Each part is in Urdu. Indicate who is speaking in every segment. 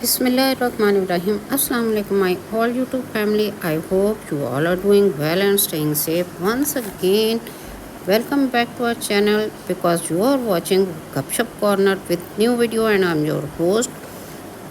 Speaker 1: Bismillahirrahmanirrahim. Assalamu alaikum my all YouTube family. I hope you all are doing well and staying safe. Once again, welcome back to our channel because you are watching Gupshup Corner with new video and I'm your host.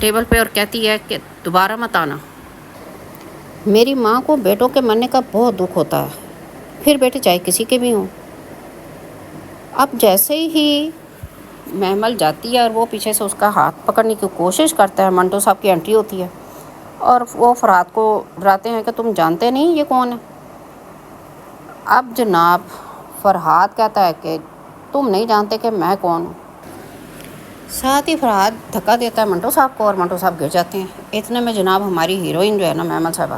Speaker 1: Table پہ اور کہتی ہے کہ دوبارہ مت آنا. میری ماں کو بیٹوں کے مرنے کا بہت دکھ ہوتا ہے، پھر بیٹے چاہے کسی کے بھی ہوں. اب جیسے ہی محمل جاتی ہے اور وہ پیچھے سے اس کا ہاتھ پکڑنے کی کوشش کرتا ہے، منٹو صاحب کی انٹری ہوتی ہے اور وہ فرحات کو ڈراتے ہیں کہ تم جانتے نہیں یہ کون ہے. اب جناب فرحات کہتا ہے کہ تم نہیں جانتے کہ میں کون ہوں. ساتھ ہی فرحات دھکا دیتا ہے منٹو صاحب کو اور منٹو صاحب گر جاتے ہیں. اتنے میں جناب ہماری ہیروئن جو ہے نا محمل صاحبہ،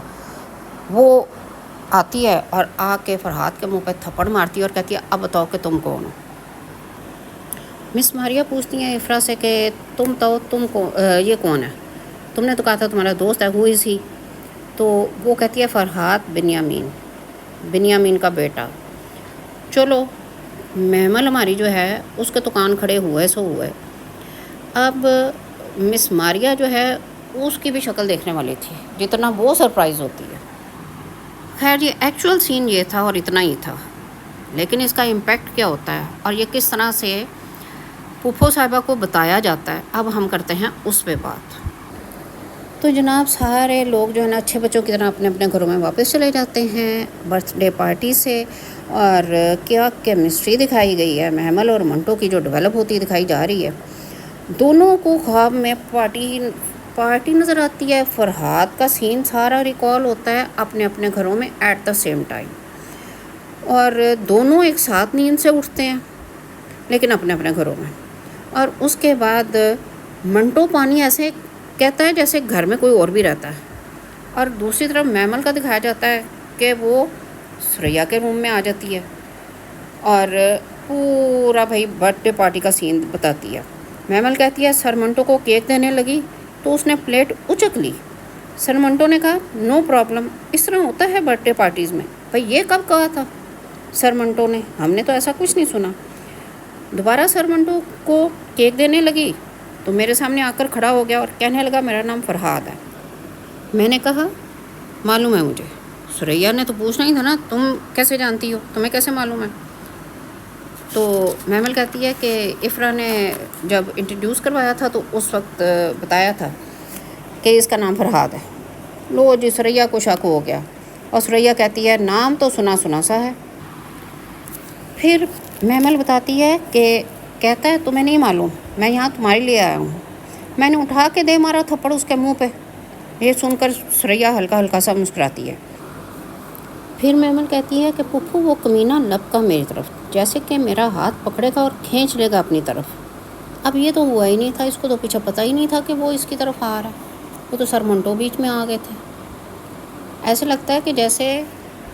Speaker 1: وہ آتی ہے اور آ کے فرحات کے منہ پہ تھپڑ مارتی ہے اور کہتی ہے اب بتاؤ کہ تم کون ہو. مس ماریا پوچھتی ہیں افرا سے کہ تم تو یہ کون ہے؟ تم نے تو کہا تھا تمہارا دوست ہے، ہو از ہی؟ تو وہ کہتی ہے فرحات بنیامین کا بیٹا. چلو محمل ہماری جو ہے اس کے تو کان کھڑے ہوئے سو ہوئے. اب مس ماریا جو ہے اس کی بھی شکل دیکھنے والی تھی، جتنا وہ سرپرائز ہوتی ہے. خیر یہ ایکچوئل سین یہ تھا اور اتنا ہی تھا، لیکن اس کا امپیکٹ کیا ہوتا ہے اور یہ کس طرح سے پھوپھو صاحبہ کو بتایا جاتا ہے، اب ہم کرتے ہیں اس پہ بات. تو جناب سارے لوگ جو ہے نا اچھے بچوں کی طرح اپنے اپنے گھروں میں واپس چلے جاتے ہیں برتھ ڈے پارٹی سے. اور کیا کیمسٹری دکھائی گئی ہے محمل اور منٹو کی، جو ڈیولپ ہوتی دکھائی جا رہی ہے. دونوں کو خواب میں پارٹی نظر آتی ہے. فرحات کا سین سارا ریکال ہوتا ہے اپنے اپنے گھروں میں ایٹ دا سیم ٹائم، اور دونوں ایک ساتھ نیند سے اٹھتے ہیں لیکن اپنے اپنے گھروں میں. اور اس کے بعد منٹو پانی ایسے کہتا ہے جیسے گھر میں کوئی اور بھی رہتا ہے، اور دوسری طرف محمل کا دکھایا جاتا ہے کہ وہ سریا کے روم میں آ جاتی ہے اور پورا بھائی برتھ ڈے پارٹی کا سین بتاتی ہے. محمل کہتی ہے سر منٹو کو کیک دینے لگی تو اس نے پلیٹ اچک لی. سر منٹو نے کہا نو پرابلم، اس طرح ہوتا ہے برتھ ڈے پارٹیز میں. بھائی یہ کب کہا تھا سر منٹو نے؟ ہم نے تو ایسا کچھ نہیں سنا. دوبارہ سر منٹو کو کیک دینے لگی تو میرے سامنے آ کر کھڑا ہو گیا اور کہنے لگا میرا نام فرحات ہے. میں نے کہا معلوم ہے مجھے. سریا نے تو پوچھنا ہی تھا نا تم کیسے جانتی ہو، تمہیں کیسے معلوم ہے؟ تو محمل کہتی ہے کہ افرا نے جب انٹروڈیوس کروایا تھا تو اس وقت بتایا تھا کہ اس کا نام فرحات ہے. لو جی سریا کو شک ہو گیا اور سریا کہتی ہے نام تو سنا سا ہے. پھر محمل بتاتی ہے کہ کہتا ہے تمہیں نہیں معلوم میں یہاں تمہارے لیے آیا ہوں. میں نے اٹھا کے دے مارا تھپڑ اس کے منہ پہ. یہ سن کر سریا ہلکا ہلکا سا مسکراتی ہے. پھر محمل کہتی ہے کہ پھپھو وہ کمینہ لپکا میری طرف جیسے کہ میرا ہاتھ پکڑے گا اور کھینچ لے گا اپنی طرف. اب یہ تو ہوا ہی نہیں تھا، اس کو تو پیچھے پتہ ہی نہیں تھا کہ وہ اس کی طرف آ رہا ہے. وہ تو سر منٹو بیچ میں آ گئے تھے. ایسے لگتا ہے کہ جیسے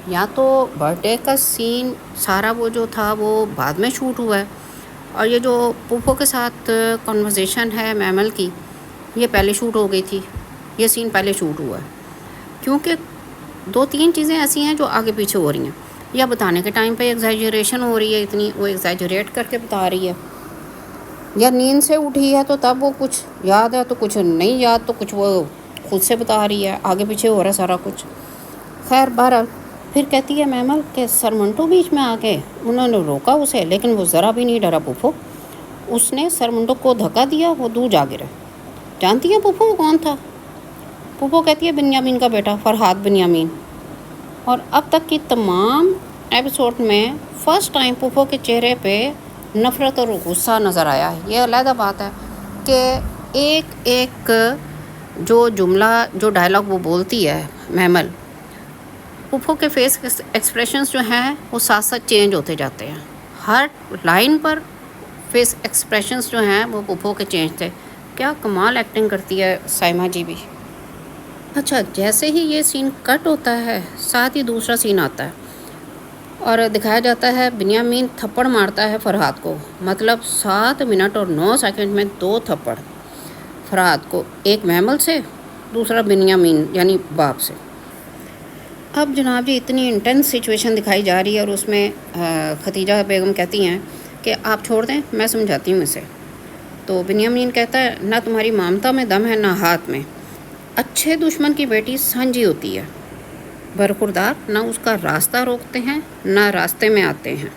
Speaker 1: یا تو برتھ ڈے کا سین سارا وہ جو تھا وہ بعد میں شوٹ ہوا ہے، اور یہ جو پھوپھو کے ساتھ کنورزیشن ہے محمل کی یہ پہلے شوٹ ہو گئی تھی. یہ سین پہلے شوٹ ہوا ہے کیونکہ 2-3 چیزیں ایسی ہیں جو آگے پیچھے ہو رہی ہیں. یا بتانے کے ٹائم پہ ایگزیجریشن ہو رہی ہے اتنی، وہ ایگزیجریٹ کر کے بتا رہی ہے، یا نیند سے اٹھی ہے تو تب وہ کچھ یاد ہے تو کچھ نہیں یاد، تو کچھ وہ خود سے بتا رہی ہے، آگے پیچھے ہو رہا ہے سارا کچھ. خیر بہرحال پھر کہتی ہے محمل کہ سر منٹو بیچ میں آ کے انہوں نے روکا اسے لیکن وہ ذرا بھی نہیں ڈرا پھوپھو. اس نے سر منٹو کو دھکا دیا، وہ دور جا گرے. جانتی ہیں پھوپھو وہ کون تھا؟ پھوپھو کہتی ہے بنیامین کا بیٹا فرحات بنیامین. اور اب تک کی تمام ایپیسوڈ میں فرسٹ ٹائم پھوپھو کے چہرے پہ نفرت اور غصہ نظر آیا ہے. یہ علیحدہ بات ہے کہ ایک ایک جو جملہ جو ڈائلاگ وہ بولتی ہے محمل، پھوپھو کے فیس ایکسپریشنز جو ہیں وہ ساتھ ساتھ چینج ہوتے جاتے ہیں. ہر لائن پر فیس ایکسپریشنز جو ہیں وہ پھوپھو کے چینج تھے. کیا کمال ایکٹنگ کرتی ہے سائمہ جی بھی. اچھا جیسے ہی یہ سین کٹ ہوتا ہے ساتھ ہی دوسرا سین آتا ہے اور دکھایا جاتا ہے بنیامین تھپڑ مارتا ہے فرحات کو. مطلب 7 منٹ اور 9 سیکنڈ میں 2 تھپڑ فرحات کو، ایک محمل سے دوسرا بنیامین یعنی باپ سے. اب جناب جی اتنی انٹینس سچویشن دکھائی جا رہی ہے اور اس میں ختیجہ بیگم کہتی ہیں کہ آپ چھوڑ دیں میں سمجھاتی ہوں اسے. تو بنیامین کہتا ہے نہ تمہاری مامتا میں دم ہے نہ ہاتھ میں. اچھے دشمن کی بیٹی سانجی ہوتی ہے، برخوردار نہ اس کا راستہ روکتے ہیں نہ راستے میں آتے ہیں.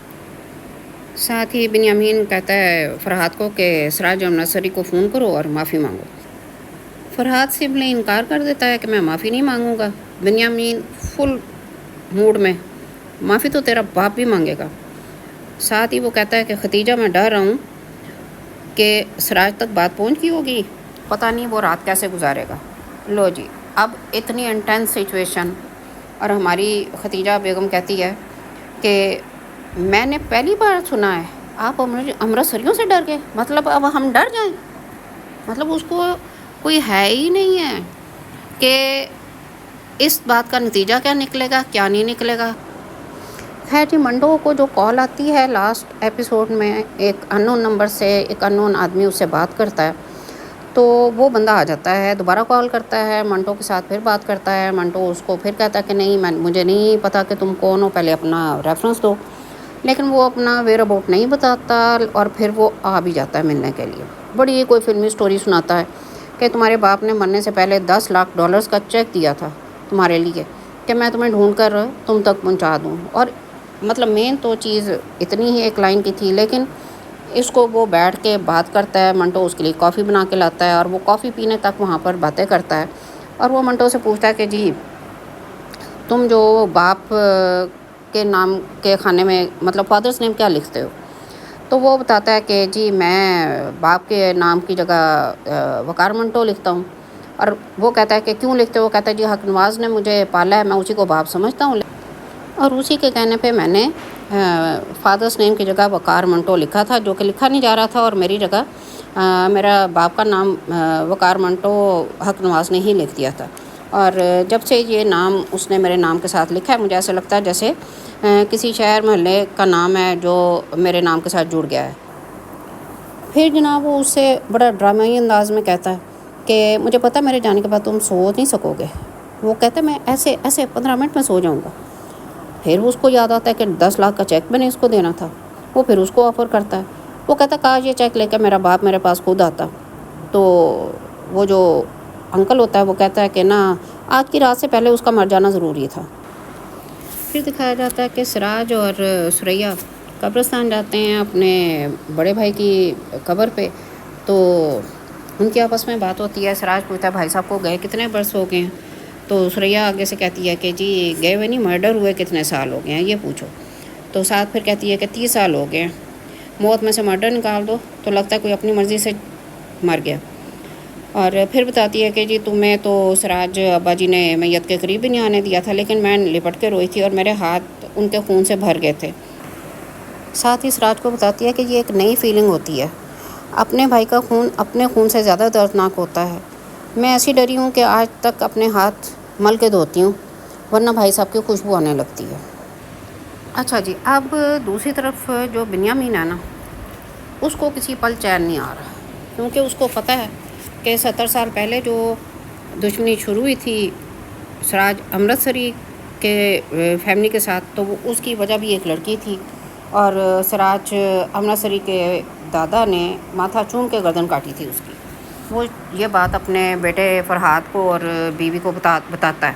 Speaker 1: ساتھ ہی بنیامین کہتا ہے فرحات کو کہ سراج نرسری کو فون کرو اور معافی مانگو. فرحاد سمپلی انکار کر دیتا ہے کہ میں معافی نہیں مانگوں گا. بنیامین فل موڈ میں، معافی تو تیرا باپ بھی مانگے گا. ساتھ ہی وہ کہتا ہے کہ ختیجہ میں ڈر رہا ہوں کہ سراج تک بات پہنچ گئی ہوگی، پتہ نہیں وہ رات کیسے گزارے گا. لو جی، اب اتنی انٹینس سچویشن، اور ہماری ختیجہ بیگم کہتی ہے کہ میں نے پہلی بار سنا ہے آپ امرتسریوں سے ڈر گئے، مطلب اب ہم ڈر جائیں. مطلب اس کو کوئی ہے ہی نہیں ہے کہ اس بات کا نتیجہ کیا نکلے گا، کیا نہیں نکلے گا. خیر جی، منڈو کو جو کال آتی ہے لاسٹ ایپیسوڈ میں، ایک انون نمبر سے ایک انون آدمی اس سے بات کرتا ہے، تو وہ بندہ آ جاتا ہے، دوبارہ کال کرتا ہے، منٹو کے ساتھ پھر بات کرتا ہے. منٹو اس کو پھر کہتا ہے کہ نہیں، مجھے نہیں پتہ کہ تم کون ہو، پہلے اپنا ریفرنس دو. لیکن وہ اپنا ویئر اباؤٹ نہیں بتاتا، اور پھر وہ آ بھی جاتا ہے ملنے کے لیے. بڑی کوئی فلمی سٹوری سناتا ہے کہ تمہارے باپ نے مرنے سے پہلے $10 لاکھ کا چیک دیا تھا تمہارے لیے کہ میں تمہیں ڈھونڈ کر تم تک پہنچا دوں. اور مطلب مین تو چیز اتنی ہی ایک لائن کی تھی، لیکن اس کو وہ بیٹھ کے بات کرتا ہے. منٹو اس کے لیے کافی بنا کے لاتا ہے، اور وہ کافی پینے تک وہاں پر باتیں کرتا ہے. اور وہ منٹو سے پوچھتا ہے کہ جی تم جو باپ کے نام کے کھانے میں مطلب فادرس نیم کیا لکھتے ہو؟ تو وہ بتاتا ہے کہ جی میں باپ کے نام کی جگہ وقار منٹو لکھتا ہوں. اور وہ کہتا ہے کہ کیوں لکھتے ہو؟ وہ کہتا ہے جی حق نواز نے مجھے پالا ہے، میں اسی کو باپ سمجھتا ہوں، اور اسی کے کہنے پہ میں نے فادرس نیم کی جگہ وقار منٹو لکھا تھا، جو کہ لکھا نہیں جا رہا تھا، اور میری جگہ میرا باپ کا نام وقار منٹو حق نواز نے ہی لکھ دیا تھا. اور جب سے یہ نام اس نے میرے نام کے ساتھ لکھا ہے، مجھے ایسا لگتا ہے جیسے کسی شہر محلے کا نام ہے جو میرے نام کے ساتھ جڑ گیا ہے. پھر جناب وہ اس سے بڑا ڈرامائی انداز میں کہتا ہے کہ مجھے پتہ میرے جانے کے بعد تم سو نہیں سکو گے. وہ کہتا ہے میں ایسے 15 منٹ میں سو جاؤں گا. پھر اس کو یاد آتا ہے کہ 10 لاکھ کا چیک میں نے اس کو دینا تھا. وہ پھر اس کو آفر کرتا ہے. وہ کہتا ہے کاش یہ چیک لے کے میرا باپ میرے پاس خود آتا. تو وہ جو انکل ہوتا ہے وہ کہتا ہے کہ نا، آج کی رات سے پہلے اس کا مر جانا ضروری تھا. پھر دکھایا جاتا ہے کہ سراج اور سریا قبرستان جاتے ہیں اپنے بڑے بھائی کی قبر پہ. تو ان کی آپس میں بات ہوتی ہے. سراج پوچھتا ہے بھائی صاحب کو گئے کتنے برس ہو گئے ہیں؟ تو سریا آگے سے کہتی ہے کہ جی گئے ہوئے نہیں، مرڈر ہوئے کتنے سال ہو گئے ہیں یہ پوچھو. تو ساتھ پھر کہتی ہے کہ 30 سال ہو گئے ہیں. موت میں سے مرڈر نکال دو تو لگتا ہے کوئی اپنی مرضی سے مر گیا. اور پھر بتاتی ہے کہ جی تمہیں تو سراج ابا جی نے میت کے قریب بھی نہیں آنے دیا تھا، لیکن میں لپٹ کے روئی تھی اور میرے ہاتھ ان کے خون سے بھر گئے تھے. ساتھ ہی سراج کو بتاتی ہے کہ یہ ایک نئی فیلنگ ہوتی ہے، اپنے بھائی کا خون اپنے خون سے زیادہ دردناک ہوتا ہے. میں ایسی ڈری ہوں کہ آج تک اپنے ہاتھ مل کے دھوتی ہوں، ورنہ بھائی صاحب کی خوشبو آنے لگتی ہے. اچھا جی، اب دوسری طرف جو بنیامین ہے نا، اس کو کسی پل چین نہیں آ رہا، کیونکہ اس کو پتہ ہے کہ 70 سال پہلے جو دشمنی شروع ہوئی تھی سراج امرتسری کے فیملی کے ساتھ، تو وہ اس کی وجہ بھی ایک لڑکی تھی. اور سراج امرتسری کے دادا نے ماتھا چوم کے گردن کاٹی تھی اس کی. وہ یہ بات اپنے بیٹے فرحاد کو اور بیوی کو بتاتا ہے.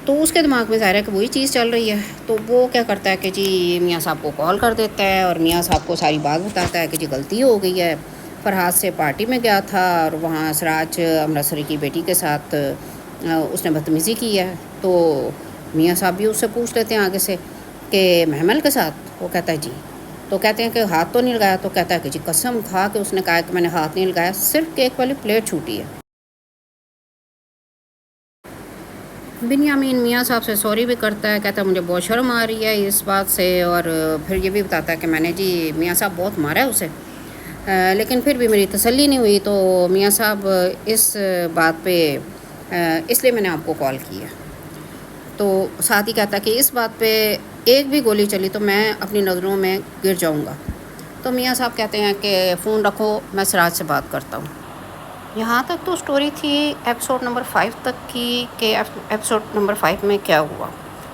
Speaker 1: تو اس کے دماغ میں ظاہر ہے کہ وہی چیز چل رہی ہے. تو وہ کیا کرتا ہے کہ جی میاں صاحب کو کال کر دیتا ہے، اور میاں صاحب کو ساری بات بتاتا ہے کہ جی غلطی ہو گئی ہے، فرحاد سے پارٹی میں گیا تھا اور وہاں سراج امرتسری کی بیٹی کے ساتھ اس نے بدتمیزی کی ہے. تو میاں صاحب بھی اس سے پوچھ لیتے ہیں آگے سے کہ محمل کے ساتھ. وہ کہتا ہے جی. تو کہتے ہیں کہ ہاتھ تو نہیں لگایا؟ تو کہتا ہے کہ جی قسم کھا کے اس نے کہا کہ میں نے ہاتھ نہیں لگایا، صرف کیک والی پلیٹ چھوٹی ہے. بنیامین میاں صاحب سے سوری بھی کرتا ہے، کہتا ہے مجھے بہت شرم آ رہی ہے اس بات سے، اور پھر یہ بھی بتاتا ہے کہ میں نے جی میاں صاحب بہت مارا ہے اسے، لیکن پھر بھی میری تسلی نہیں ہوئی. تو میاں صاحب اس بات پہ اس لیے میں نے آپ کو کال کی ہے. تو ساتھ ہی کہتا ہے کہ اس بات پہ ایک بھی گولی چلی تو میں اپنی نظروں میں گر جاؤں گا. تو میاں صاحب کہتے ہیں کہ فون رکھو، میں سراج سے بات کرتا ہوں. یہاں تک تو سٹوری تھی ایپیسوڈ نمبر 5 تک کی کہ ایپیسوڈ نمبر 5 میں کیا ہوا،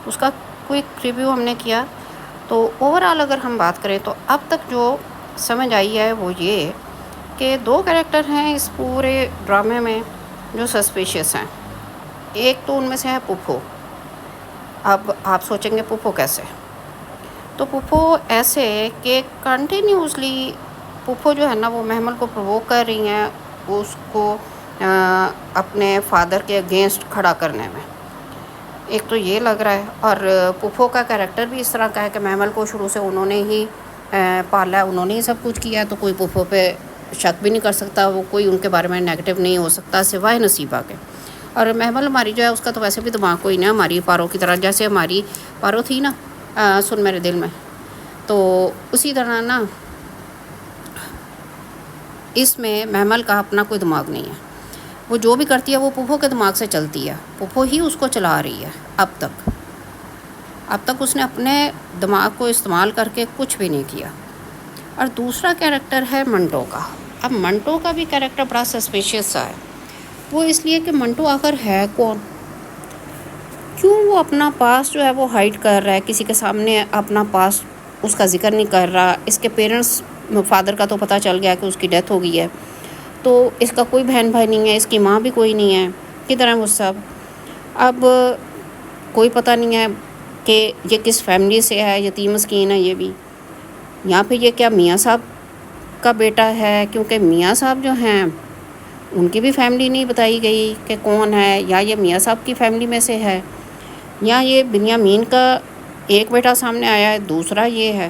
Speaker 1: اس کا کوئک ریویو ہم نے کیا. تو اوورآل اگر ہم بات کریں تو اب تک جو سمجھ آئی ہے وہ یہ کہ 2 کریکٹر ہیں اس پورے ڈرامے میں جو سسپیشیس ہیں. ایک تو ان میں سے ہے پپھو. اب آپ سوچیں گے پپھو کیسے؟ تو پپھو ایسے کہ کنٹینیوسلی پپھو جو ہے نا وہ محمل کو پرووک کر رہی ہیں اس کو اپنے فادر کے اگینسٹ کھڑا کرنے میں. ایک تو یہ لگ رہا ہے، اور پھپھو کا کریکٹر بھی اس طرح کا ہے کہ محمل کو شروع سے انہوں نے ہی پالا ہے، انہوں نے ہی سب کچھ کیا، تو کوئی پھپھو پہ شک بھی نہیں کر سکتا، وہ کوئی ان کے بارے میں نیگیٹو نہیں ہو سکتا سوائے نصیبہ کے. اور محمل ہماری جو ہے اس کا تو ویسے بھی دماغ کوئی نہیں، ہماری پارو کی طرح، جیسے ہماری پارو تھی نا سن میرے دل میں، تو اسی طرح نا اس میں محمل کا اپنا کوئی دماغ نہیں ہے. وہ جو بھی کرتی ہے وہ پھپھو کے دماغ سے چلتی ہے، پھپھو ہی اس کو چلا رہی ہے اب تک اس نے اپنے دماغ کو استعمال کر کے کچھ بھی نہیں کیا. اور دوسرا کیریکٹر ہے منٹو کا. اب منٹو کا بھی کیریکٹر بڑا سسپیشیس سا ہے. وہ اس لیے کہ منٹو آخر ہے کون، کیوں وہ اپنا پاسٹ جو ہے وہ ہائڈ کر رہا ہے، کسی کے سامنے اپنا پاسٹ اس کا ذکر نہیں کر رہا. اس کے پیرنٹس، فادر کا تو پتہ چل گیا کہ اس کی ڈیتھ ہو گئی ہے، تو اس کا کوئی بہن بھائی نہیں ہے، اس کی ماں بھی کوئی نہیں ہے، کدھر ہے وہ سب. اب کوئی پتہ نہیں ہے کہ یہ کس فیملی سے ہے، یتیم مسکین ہے یہ بھی، یا پھر یہ کیا میاں صاحب کا بیٹا ہے، کیونکہ میاں صاحب جو ہیں ان کی بھی فیملی نہیں بتائی گئی کہ کون ہے، یا یہ میاں صاحب کی فیملی میں سے ہے، یا یہ بنیامین کا ایک بیٹا سامنے آیا ہے، دوسرا یہ ہے،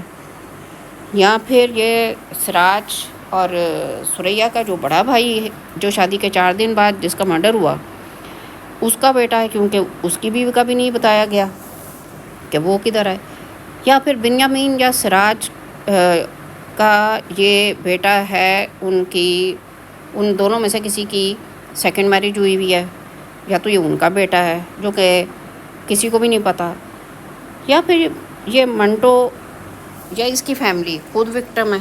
Speaker 1: یا پھر یہ سراج اور سریا کا جو بڑا بھائی ہے جو شادی کے 4 دن بعد جس کا مرڈر ہوا اس کا بیٹا ہے، کیونکہ اس کی بیوی کا بھی نہیں بتایا گیا کہ وہ کدھر ہے. یا پھر بنیامین یا سراج کا یہ بیٹا ہے، ان دونوں میں سے کسی کی سیکنڈ میرج ہوئی ہوئی ہے، یا تو یہ ان کا بیٹا ہے جو کہ کسی کو بھی نہیں پتہ. یا پھر یہ منٹو یا اس کی فیملی خود وکٹم ہے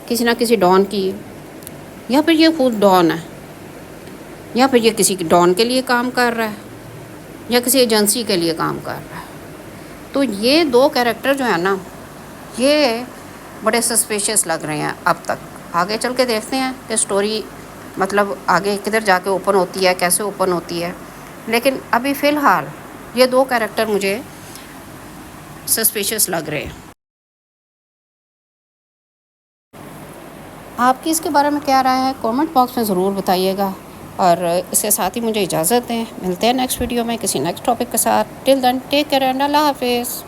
Speaker 1: کسی نہ کسی ڈان کی، یا پھر یہ خود ڈان ہے، یا پھر یہ کسی ڈان کے لیے کام کر رہا ہے، یا کسی ایجنسی کے لیے کام کر رہا ہے. تو یہ 2 کیریکٹر جو ہیں نا یہ بڑے سسپیشیس لگ رہے ہیں اب تک. آگے چل کے دیکھتے ہیں کہ سٹوری مطلب آگے کدھر جا کے اوپن ہوتی ہے، کیسے اوپن ہوتی ہے. لیکن ابھی فی الحال یہ 2 کیریکٹر مجھے سسپیشیس لگ رہے ہیں. آپ کی اس کے بارے میں کیا رائے ہے کامنٹ باکس میں ضرور بتائیے گا. اور اس کے ساتھ ہی مجھے اجازت دیں، ملتے ہیں نیکسٹ ویڈیو میں کسی نیکسٹ ٹاپک کے ساتھ. ٹل دین ٹیک کیئر اینڈ اللہ حافظ.